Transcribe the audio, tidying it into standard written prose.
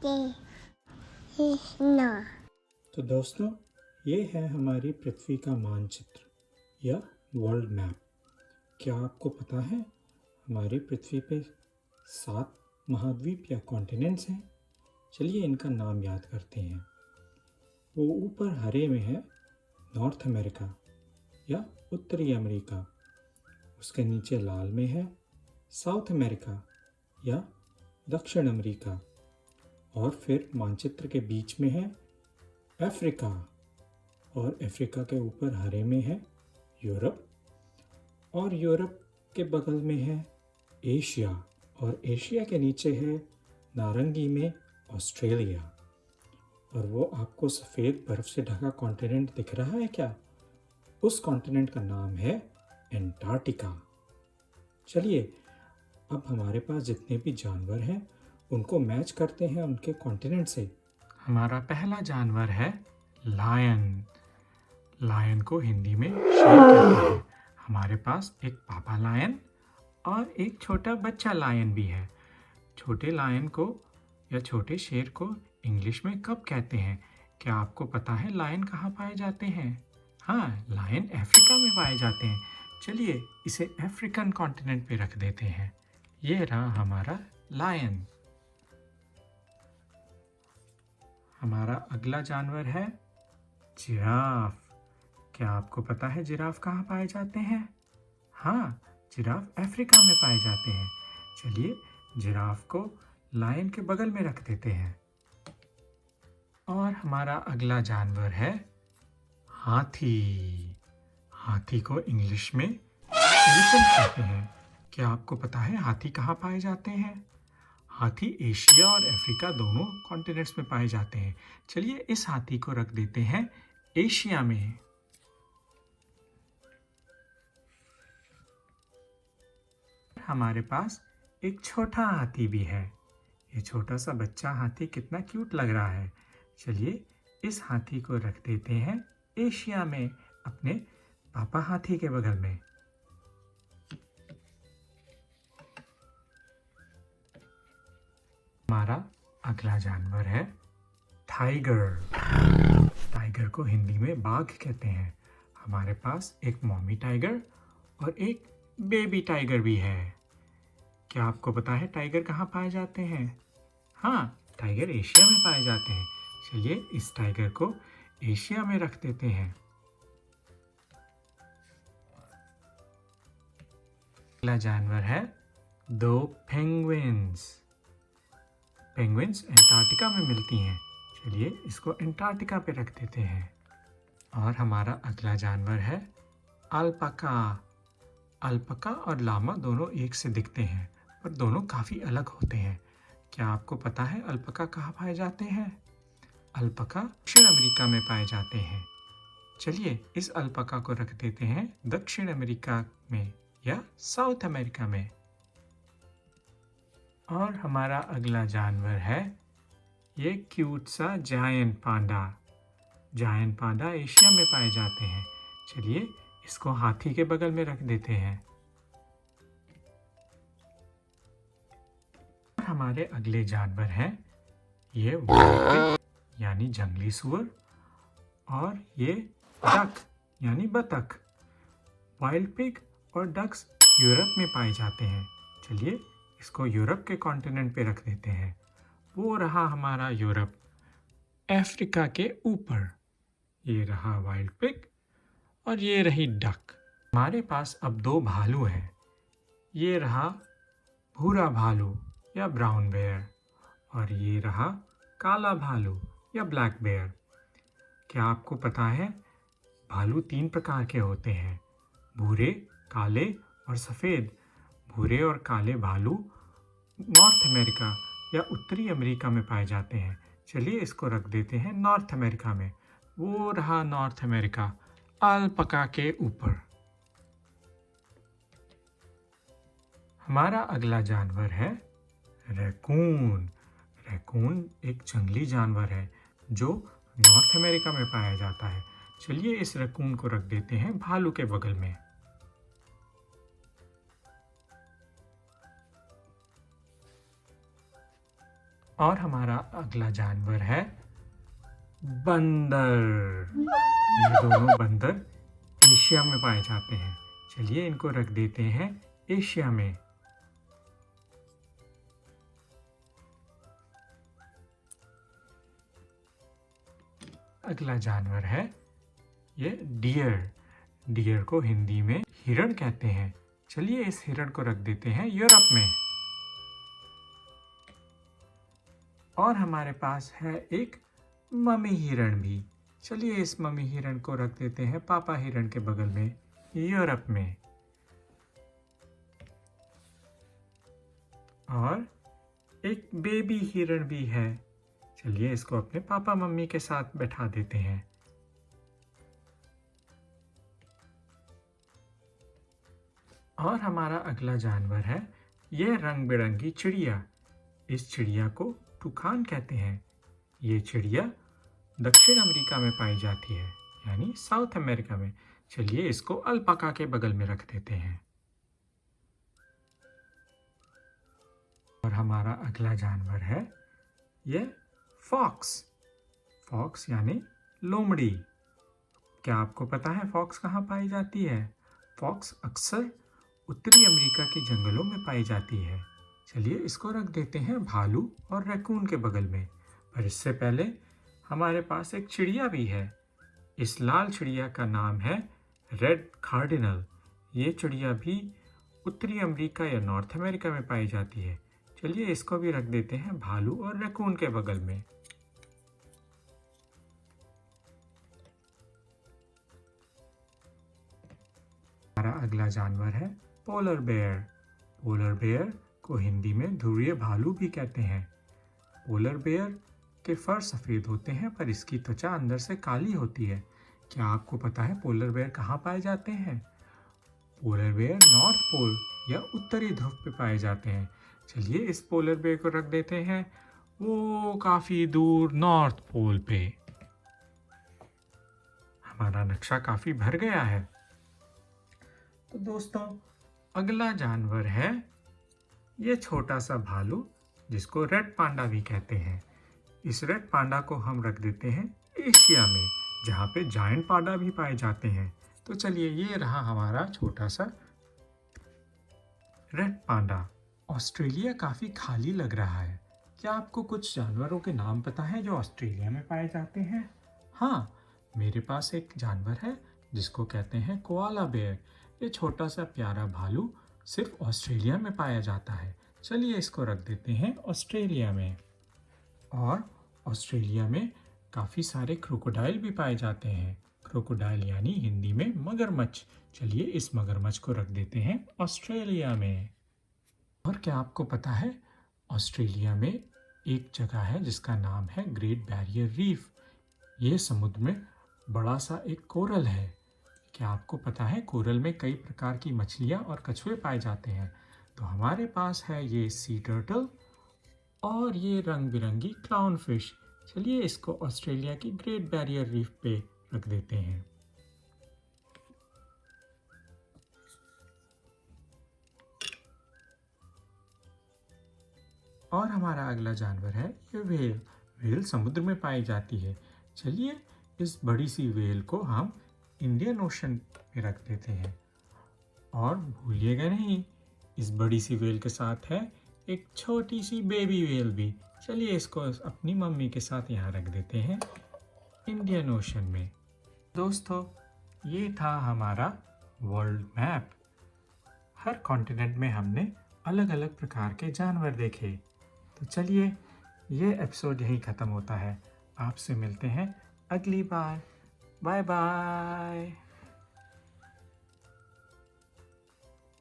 ना। तो दोस्तों, ये है हमारी पृथ्वी का मानचित्र या वर्ल्ड मैप। क्या आपको पता है हमारी पृथ्वी पे 7 महाद्वीप या कॉन्टिनेंट्स हैं? चलिए इनका नाम याद करते हैं। वो ऊपर हरे में है नॉर्थ अमेरिका या उत्तरी अमेरिका। उसके नीचे लाल में है साउथ अमेरिका या दक्षिण अमेरिका। और फिर मानचित्र के बीच में है अफ्रीका, और अफ्रीका के ऊपर हरे में है यूरोप, और यूरोप के बगल में है एशिया, और एशिया के नीचे है नारंगी में ऑस्ट्रेलिया। और वो आपको सफ़ेद बर्फ से ढका कॉन्टिनेंट दिख रहा है क्या? उस कॉन्टिनेंट का नाम है एंटार्क्टिका। चलिए अब हमारे पास जितने भी जानवर हैं उनको मैच करते हैं उनके कॉन्टिनेंट से। हमारा पहला जानवर है लायन। लायन को हिंदी में शेर कहते हैं। हमारे पास एक पापा लायन और एक छोटा बच्चा लायन भी है। छोटे लायन को या छोटे शेर को इंग्लिश में कब कहते हैं? क्या आपको पता है लायन कहाँ पाए जाते हैं? हाँ, लायन अफ्रीका में पाए जाते हैं। चलिए इसे अफ्रीकन कॉन्टिनेंट पे रख देते हैं। ये रहा हमारा लायन। हमारा अगला जानवर है जिराफ। क्या आपको पता है जिराफ कहाँ पाए जाते हैं? हाँ, जिराफ अफ्रीका में पाए जाते हैं। चलिए जिराफ को लायन के बगल में रख देते हैं। और हमारा अगला जानवर है हाथी। हाथी को इंग्लिश में एलिफेंट कहते हैं। क्या आपको पता है हाथी कहाँ पाए जाते हैं? हाथी एशिया और अफ्रीका दोनों कॉन्टिनेंट्स में पाए जाते हैं। चलिए इस हाथी को रख देते हैं एशिया में। हमारे पास एक छोटा हाथी भी है। ये छोटा सा बच्चा हाथी कितना क्यूट लग रहा है। चलिए इस हाथी को रख देते हैं एशिया में, अपने पापा हाथी के बगल में। हमारा अगला जानवर है टाइगर। टाइगर को हिंदी में बाघ कहते हैं। हमारे पास एक मॉमी टाइगर और एक बेबी टाइगर भी है। क्या आपको पता है टाइगर कहाँ पाए जाते हैं? हाँ, टाइगर एशिया में पाए जाते हैं। चलिए इस टाइगर को एशिया में रख देते हैं। अगला जानवर है 2 पेंगुइन्स। पेंगुइन्स अंटार्कटिका में मिलती हैं। चलिए इसको अंटार्कटिका पे रख देते हैं। और हमारा अगला जानवर है अल्पाका। अल्पाका और लामा दोनों एक से दिखते हैं, पर दोनों काफ़ी अलग होते हैं। क्या आपको पता है अल्पाका कहाँ पाए जाते हैं? अल्पाका दक्षिण अमेरिका में पाए जाते हैं। चलिए इस अल्पाका को रख देते हैं दक्षिण अमेरिका में या साउथ अमेरिका में। और हमारा अगला जानवर है ये क्यूट सा जायंट पांडा। जायंट पांडा एशिया में पाए जाते हैं। चलिए इसको हाथी के बगल में रख देते हैं। हमारे अगले जानवर हैं ये वाइल्ड पिग यानी जंगली सुअर, और ये डक यानी बतख। वाइल्ड पिग और डक्स यूरोप में पाए जाते हैं। चलिए इसको यूरोप के कॉन्टिनेंट पे रख देते हैं। वो रहा हमारा यूरोप अफ्रीका के ऊपर। ये रहा वाइल्ड पिग और ये रही डक। हमारे पास अब 2 भालू हैं। ये रहा भूरा भालू या ब्राउन बेयर, और ये रहा काला भालू या ब्लैक बेयर। क्या आपको पता है भालू 3 प्रकार के होते हैं? भूरे, काले और सफ़ेद। भूरे और काले भालू नॉर्थ अमेरिका या उत्तरी अमेरिका में पाए जाते हैं। चलिए इसको रख देते हैं नॉर्थ अमेरिका में। वो रहा नॉर्थ अमेरिका अल्पाका के ऊपर। हमारा अगला जानवर है रैकून। रैकून एक जंगली जानवर है जो नॉर्थ अमेरिका में पाया जाता है। चलिए इस रैकून को रख देते हैं भालू के बगल में। और हमारा अगला जानवर है बंदर। ये दोनों बंदर एशिया में पाए जाते हैं। चलिए इनको रख देते हैं एशिया में। अगला जानवर है ये डियर। डियर को हिंदी में हिरण कहते हैं। चलिए इस हिरण को रख देते हैं यूरोप में। और हमारे पास है एक मम्मी हिरण भी। चलिए इस मम्मी हिरण को रख देते हैं पापा हिरण के बगल में यूरोप में। और एक बेबी हिरण भी है। चलिए इसको अपने पापा मम्मी के साथ बैठा देते हैं। और हमारा अगला जानवर है ये रंग बिरंगी चिड़िया। इस चिड़िया को टुकान कहते हैं। ये चिड़िया दक्षिण अमेरिका में पाई जाती है, यानी साउथ अमेरिका में। चलिए इसको अल्पाका के बगल में रख देते हैं। और हमारा अगला जानवर है ये फॉक्स। फॉक्स यानी लोमड़ी। क्या आपको पता है फॉक्स कहाँ पाई जाती है? फॉक्स अक्सर उत्तरी अमेरिका के जंगलों में पाई जाती है। चलिए इसको रख देते हैं भालू और रैकून के बगल में। पर इससे पहले हमारे पास एक चिड़िया भी है। इस लाल चिड़िया का नाम है रेड कार्डिनल। ये चिड़िया भी उत्तरी अमेरिका या नॉर्थ अमेरिका में पाई जाती है। चलिए इसको भी रख देते हैं भालू और रैकून के बगल में। हमारा अगला जानवर है पोलर बेयर। पोलर बेयर को हिंदी में ध्रुवीय भालू भी कहते हैं। पोलर बेयर के फर सफ़ेद होते हैं पर इसकी त्वचा अंदर से काली होती है। क्या आपको पता है पोलर बेयर कहाँ पाए जाते हैं? पोलर बेयर नॉर्थ पोल या उत्तरी ध्रुव पे पाए जाते हैं। चलिए इस पोलर बेयर को रख देते हैं वो काफ़ी दूर नॉर्थ पोल पे। हमारा नक्शा काफ़ी भर गया है। तो दोस्तों अगला जानवर है ये छोटा सा भालू जिसको रेड पांडा भी कहते हैं। इस रेड पांडा को हम रख देते हैं एशिया में, जहाँ पे जायंट पांडा भी पाए जाते हैं। तो चलिए ये रहा हमारा छोटा सा रेड पांडा। ऑस्ट्रेलिया काफ़ी खाली लग रहा है। क्या आपको कुछ जानवरों के नाम पता है जो ऑस्ट्रेलिया में पाए जाते हैं? हाँ, मेरे पास एक जानवर है जिसको कहते हैं कोआला बेयर। ये छोटा सा प्यारा भालू सिर्फ ऑस्ट्रेलिया में पाया जाता है। चलिए इसको रख देते हैं ऑस्ट्रेलिया में। और ऑस्ट्रेलिया में काफ़ी सारे क्रोकोडाइल भी पाए जाते हैं। क्रोकोडाइल यानी हिंदी में मगरमच्छ। चलिए इस मगरमच्छ को रख देते हैं ऑस्ट्रेलिया में। और क्या आपको पता है ऑस्ट्रेलिया में एक जगह है जिसका नाम है ग्रेट बैरियर रीफ। ये समुद्र में बड़ा सा एक कोरल है। क्या आपको पता है कोरल में कई प्रकार की मछलियाँ और कछुए पाए जाते हैं? तो हमारे पास है ये सी टर्टल और ये रंग बिरंगी क्लाउन फिश। चलिए इसको ऑस्ट्रेलिया की ग्रेट बैरियर रीफ पे रख देते हैं। और हमारा अगला जानवर है ये वेल। वेल समुद्र में पाई जाती है। चलिए इस बड़ी सी वेल को हम इंडियन ओशन में रख देते हैं। और भूलिएगा नहीं, इस बड़ी सी वेल के साथ है एक छोटी सी बेबी वेल भी। चलिए इसको अपनी मम्मी के साथ यहाँ रख देते हैं इंडियन ओशन में। दोस्तों ये था हमारा वर्ल्ड मैप। हर कॉन्टिनेंट में हमने अलग अलग प्रकार के जानवर देखे। तो चलिए ये एपिसोड यहीं ख़त्म होता है। आपसे मिलते हैं अगली बार। Bye bye.